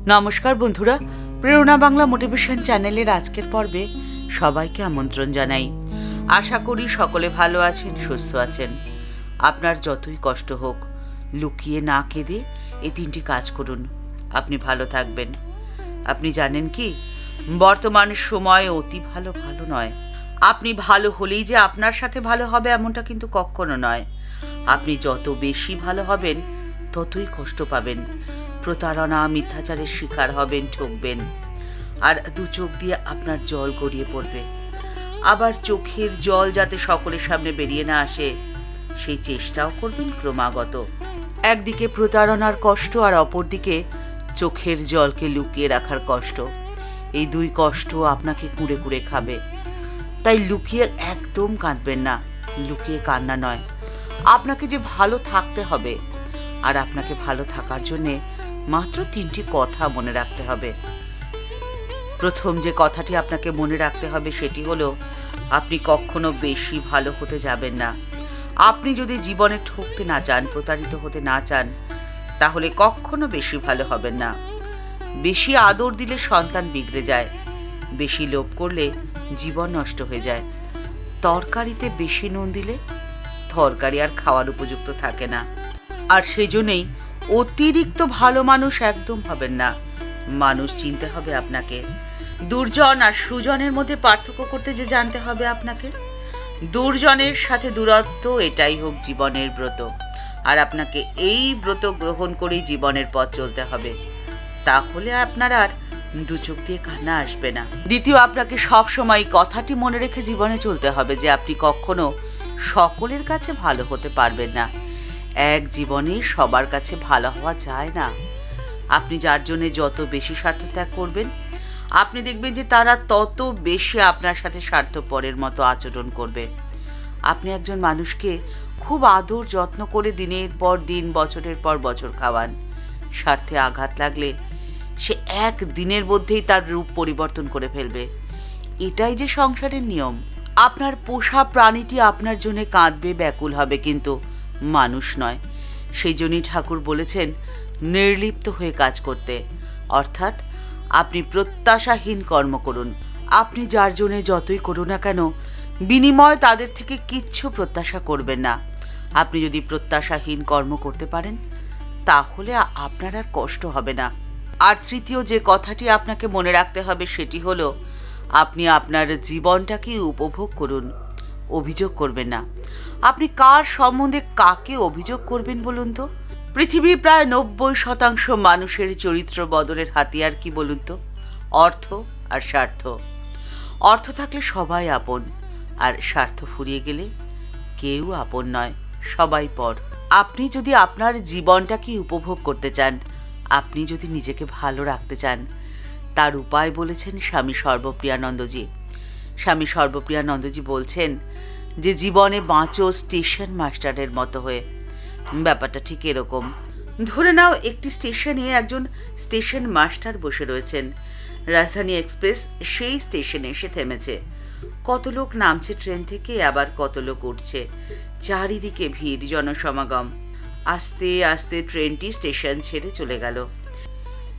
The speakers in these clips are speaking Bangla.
নমস্কার বন্ধুরা, প্রেরণা বাংলা মোটিভেশন চ্যানেলের আজকের পর্বে সবাইকে আমন্ত্রণ জানাই। আশা করি সকলে ভালো আছেন, সুস্থ আছেন। আপনার যতই কষ্ট হোক, লুকিয়ে না কেঁদে এই তিনটি কাজ করুন, আপনি ভালো থাকবেন। আপনি জানেন কি, বর্তমান সময় অতি ভালো নয়। আপনি ভালো হলেই যে আপনার সাথে ভালো হবে এমনটা কিন্তু কখনো নয়। আপনি যত বেশি ভালো হবেন ততই কষ্ট পাবেন, প্রতারণা, মিথ্যাচারের শিকার হবেন, ঠকবেন, আর দু চোখ দিয়ে আপনার জল গড়িয়ে পড়বে। আবার চোখের জল যাতে সকলের সামনে বেরিয়ে না আসে সেই চেষ্টাও করবেন ক্রমাগত। একদিকে প্রতারণার কষ্ট আর অপরদিকে চোখের জলকে লুকিয়ে রাখার কষ্ট। এই দুই কষ্ট আপনাকে কুঁড়ে কুঁড়ে খাবে। তাই লুকিয়ে একদম কাঁদবেন না, লুকিয়ে কান্না নয়। আপনাকে যে ভালো থাকতে হবে, আর আপনাকে ভালো থাকার জন্যে মাত্র তিনটি কথা মনে রাখতে হবে। প্রথম যে কথাটি আপনাকে মনে রাখতে হবে সেটি হলো, আপনি কখনো বেশি ভালো হতে যাবেন না। আপনি যদি জীবনে ঠকতে না চান, প্রতারিত হতে না চান, তাহলে কখনো বেশি ভালো হবেন না। বেশি আদর দিলে সন্তান বিগড়ে যায়, বেশি লোভ করলে জীবন নষ্ট হয়ে যায়। তরকারিতে বেশি নুন দিলে তরকারি আর খাওয়ার উপযুক্ত থাকে না। আর সেজন্যই অতিরিক্ত ভালো মানুষ একদম হবেন না। মানুষ চিনতে হবে আপনাকে। দুর্জন আর সুজনের মধ্যে পার্থক্য করতে যে জানতে হবে আপনাকে। দুর্জনের সাথে দূরত্ব, এটাই হোক জীবনের ব্রত। আর আপনাকে এই ব্রত গ্রহণ করেই জীবনের পথ চলতে হবে। তাহলে আপনার আর দু চোখ দিয়ে কান্না আসবে না। দ্বিতীয়, আপনাকে সব সময় কথাটি মনে রেখে জীবনে চলতে হবে যে আপনি কখনো সকলের কাছে ভালো হতে পারবেন না। এক জীবনে সবার কাছে ভালো হওয়া যায় না। আপনি যার জন্য যত বেশি স্বার্থত্যাগ করবেন, আপনি দেখবেন যে তারা তত বেশি আপনার সাথে স্বার্থপরের মতো আচরণ করবে। আপনি একজন মানুষকে খুব আদর যত্ন করে দিনের পর দিন, বছরের পর বছর খাওয়ান। স্বার্থে আঘাত লাগলে সে এক দিনের মধ্যেই তার রূপ পরিবর্তন করে ফেলবে। এটাই যে সংসারের নিয়ম। আপনার পোষা প্রাণীটি আপনার জন্য কাঁদবে, ব্যাকুল হবে, কিন্তু মানুষ নয়। সেই জন্যই ঠাকুর বলেছেন নির্লিপ্ত হয়ে কাজ করতে, অর্থাৎ আপনি প্রত্যাশাহীন কর্ম করুন। আপনি যার জন্য যতই করুন না কেন, বিনিময় তাদের থেকে কিচ্ছু প্রত্যাশা করবেন না। আপনি যদি প্রত্যাশাহীন কর্ম করতে পারেন, তাহলে আপনার আর কষ্ট হবে না। আর তৃতীয় যে কথাটি আপনাকে মনে রাখতে হবে সেটি হলো, আপনি আপনার জীবনটাকে উপভোগ করুন, অভিযোগ করবেন না। আপনি কার সম্বন্ধে কাকে অভিযোগ করবেন বলুন তো? পৃথিবীর প্রায় 90% মানুষের চরিত্র বদলের হাতিয়ার কি বলুন তো? অর্থ আর স্বার্থ। অর্থ থাকলে সবাই আপন, আর স্বার্থ ফুরিয়ে গেলে কেউ আপন নয়, সবাই পর। আপনি যদি আপনার জীবনটাকে উপভোগ করতে চান, আপনি যদি নিজেকে ভালো রাখতে চান, তার উপায় বলেছেন স্বামী সর্বপ্রিয়ানন্দজি। স্বামী সর্বপ্রিয়ানন্দজি বলছেন যে জীবনে বাঁচো স্টেশন মাস্টারের মতো হয়ে। ব্যাপারটা ঠিক এরকম। ধরে নাও একটি স্টেশনে একজন স্টেশন মাস্টার বসে রয়েছেন। রাজধানী এক্সপ্রেস সেই স্টেশনে এসে থেমেছে। কত লোক নামছে ট্রেন থেকে, আবার কত লোক উঠছে। চারিদিকে ভিড়, জনসমাগম। আস্তে আস্তে ট্রেনটি স্টেশন ছেড়ে চলে গেল।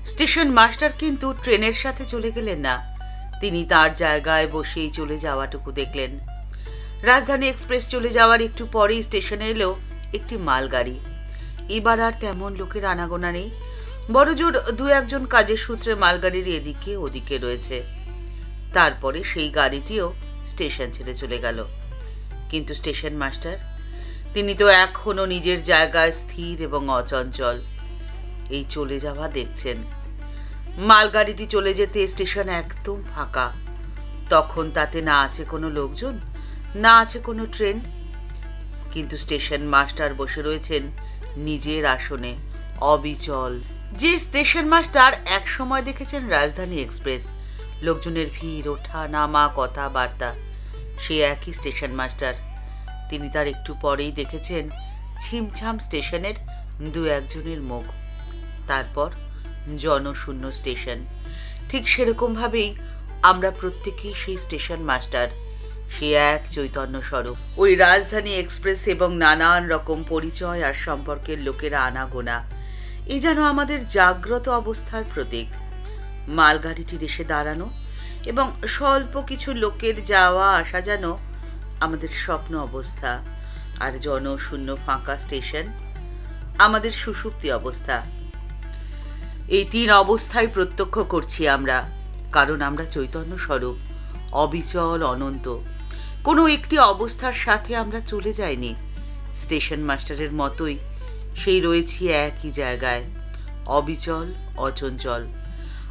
স্টেশন মাস্টার কিন্তু ট্রেনের সাথে চলে গেলেন না। তিনি তার জায়গায় বসেই চলে যাওয়াটুকু দেখলেন। রাজধানী এক্সপ্রেস চলে যাওয়ার একটু পরেই স্টেশনে এলো একটি মালগাড়ি। এবার আর তেমন লোকের আনাগোনা নেই। বড়জোর দু একজন কাজের সূত্রে মালগাড়ির এদিকে ওদিকে রয়েছে। তারপরে সেই গাড়িটিও স্টেশন ছেড়ে চলে গেল। কিন্তু স্টেশন মাস্টার, তিনি তো এখনো নিজের জায়গায় স্থির এবং অচঞ্চল। এই চলে যাওয়া দেখছেন। মালগাড়িটি চলে যেতে স্টেশন একদম ফাঁকা। তখন তাতে না আছে কোনো লোকজন, না আছে কোনো ট্রেন, কিন্তু স্টেশন মাস্টার বসে রয়েছেন নিজের আসনে, অবিচল। যে স্টেশন মাস্টার এক সময় দেখেছেন রাজধানী এক্সপ্রেস, লোকজনের ভিড়, ওঠা নামা, কথাবার্তা, সে একই স্টেশন মাস্টার তিনি তার একটু পরেই দেখেছেন ছিমছাম স্টেশনের দু একজনের মুখ। তারপর জনশূন্য স্টেশন। ঠিক সেরকম ভাবেই আমরা প্রত্যেকেই সেই স্টেশন মাস্টার, সে এক চৈতন্য স্বরূপ। ওই রাজধানী এক্সপ্রেস এবং নানান রকম পরিচয় আর সম্পর্কের লোকেরা আনাগোনা। এই যেন আমাদের জাগ্রত অবস্থার প্রতীক। মালগাড়িটির এসে দাঁড়ানো এবং স্বল্প কিছু লোকের যাওয়া আসা যেন আমাদের স্বপ্ন অবস্থা, আর জনশূন্য ফাঁকা স্টেশন আমাদের সুষুপ্তি অবস্থা। এই তিন অবস্থায় প্রত্যক্ষ করছি আমরা, কারণ আমরা চৈতন্য স্বরূপ, অবিচল, অনন্ত। কোনো একটি অবস্থার সাথে আমরা চলে যাইনি। স্টেশন মাস্টারের মতোই সেই রয়েছি একই জায়গায়, অবিচল, অচঞ্চল।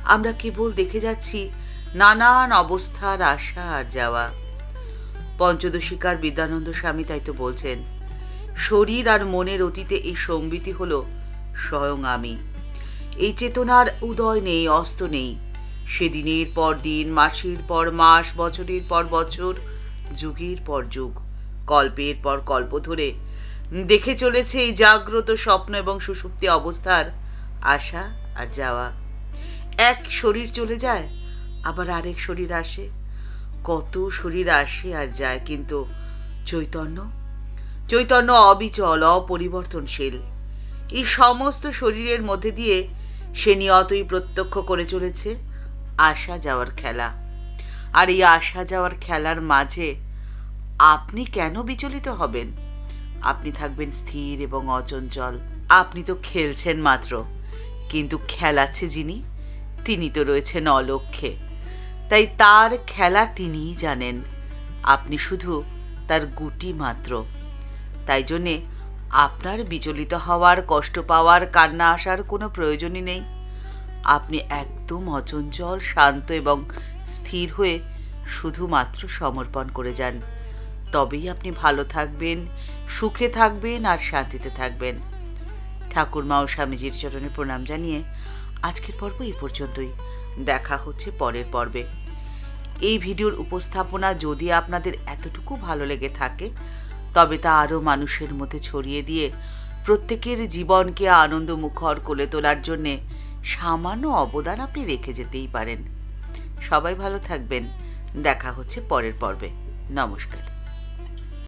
আমরা কেবল দেখে যাচ্ছি নানান অবস্থার আসা আর যাওয়া। পঞ্চদশিকার বিদ্যানন্দ স্বামী তাই তো বলছেন, শরীর আর মনের অতীতে এই সম্বিতি হলো স্বয়ং আমি। এই চেতনার উদয় নেই, অস্ত নেই। সে দিনের পর দিন, মাসের পর মাস, বছরের পর বছর, যুগের পর যুগ, কল্পের পর কল্প ধরে দেখে চলেছে এই জাগ্রত, স্বপ্ন এবং সুষুপ্তি অবস্থার আসা আর যাওয়া। এক শরীর চলে যায়, আবার আরেক শরীর আসে। কত শরীর আসে আর যায়, কিন্তু চৈতন্য চৈতন্য অবিচল, অপরিবর্তনশীল। এই সমস্ত শরীরের মধ্যে দিয়ে সে নিয়তই প্রত্যক্ষ করে চলেছে আসা যাওয়ার খেলা। আর এই আসা যাওয়ার খেলার মাঝে আপনি কেন বিচলিত হবেন? আপনি থাকবেন স্থির এবং অচঞ্চল। আপনি তো খেলছেন মাত্র, কিন্তু খেলাচ্ছে যিনি, তিনি তো রয়েছেন অলক্ষ্যে। তাই তার খেলা তিনিই জানেন, আপনি শুধু তার গুটি মাত্র। তাই জন্যে আপনার বিচলিত হওয়ার, কষ্ট পাওয়ার, কান্না আসার কোনো প্রয়োজনই নেই। আপনি একদম অচঞ্চল, শান্ত এবং স্থির হয়ে শুধুমাত্র সমর্পণ করে যান। তবেই আপনি ভালো থাকবেন, সুখে থাকবেন আর শান্তিতে থাকবেন। ঠাকুরমা ও স্বামীজির চরণে প্রণাম জানিয়ে আজকের পর্ব এই পর্যন্তই। দেখা হচ্ছে পরের পর্বে। এই ভিডিওর উপস্থাপনা যদি আপনাদের এতটুকু ভালো লেগে থাকে, তবে তা আরও মানুষের মধ্যে ছড়িয়ে দিয়ে প্রত্যেকের জীবনকে আনন্দমুখর করে তোলার জন্যে সামান্য অবদান আপনি রেখে যেতেই পারেন। সবাই ভালো থাকবেন। দেখা হচ্ছে পরের পর্বে। নমস্কার।